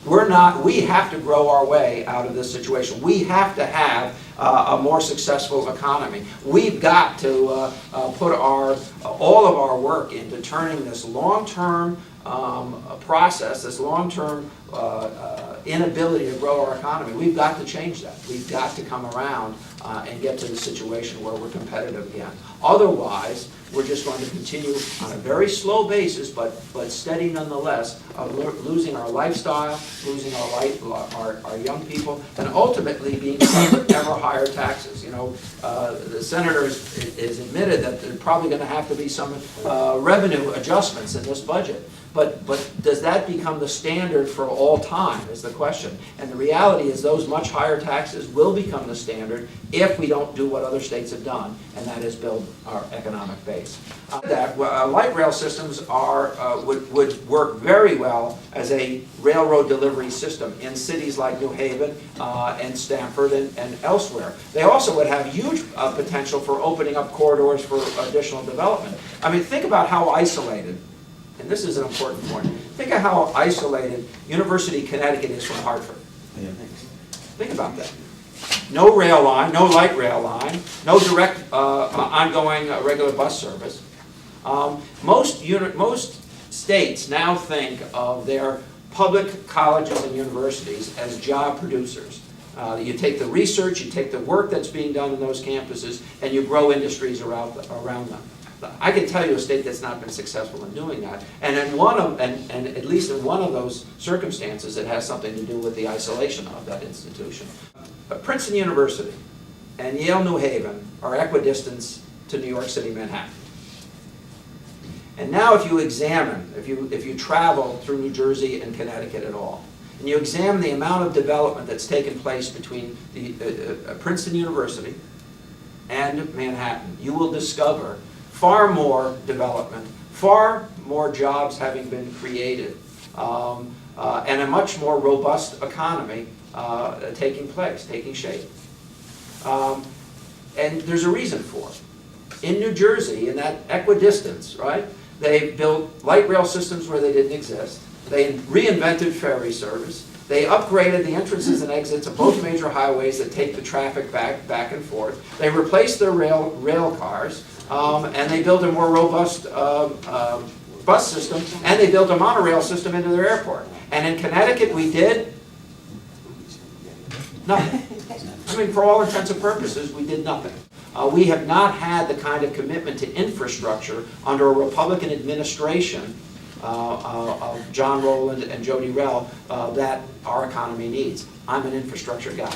We have to grow our way out of this situation. We have to have a more successful economy. We've got to put all of our work into turning this long-term process, this long-term inability to grow our economy. We've got to change that. We've got to come around and get to the situation where we're competitive again. Otherwise, we're just going to continue on a very slow basis, but steady nonetheless, of losing our lifestyle, losing our young people, and ultimately being stuck with ever higher taxes. You know, the senator has admitted that there's probably going to have to be some revenue adjustments in this budget. But does that become the standard for all time is the question. And the reality is those much higher taxes will become the standard if we don't do what other states have done, and that is build our economic base. Light rail systems would work very well as a railroad delivery system in cities like New Haven and Stamford and elsewhere. They also would have huge potential for opening up corridors for additional development. I mean, think about how isolated, and this is an important point, think of how isolated University of Connecticut is from Hartford. Think about that. No rail line, no light rail line, no direct ongoing regular bus service. Most states now think of their public colleges and universities as job producers. You take the research, you take the work that's being done in those campuses, and you grow industries around them. I can tell you a state that's not been successful in doing that, and at least in one of those circumstances, it has something to do with the isolation of that institution. But Princeton University and Yale New Haven are equidistant to New York City, Manhattan. And now if you examine, if you travel through New Jersey and Connecticut at all, and you examine the amount of development that's taken place between the Princeton University and Manhattan, you will discover far more development, far more jobs having been created, and a much more robust economy taking place, taking shape. And there's a reason for it. In New Jersey, in that equidistance, right, they built light rail systems where they didn't exist. They reinvented ferry service. They upgraded the entrances and exits of both major highways that take the traffic back and forth. They replaced their rail cars, and they built a more robust bus system, and they built a monorail system into their airport. And in Connecticut, we did nothing. I mean, for all intents and purposes, we did nothing. We have not had the kind of commitment to infrastructure under a Republican administration of John Rowland and Jody Rell that our economy needs. I'm an infrastructure guy.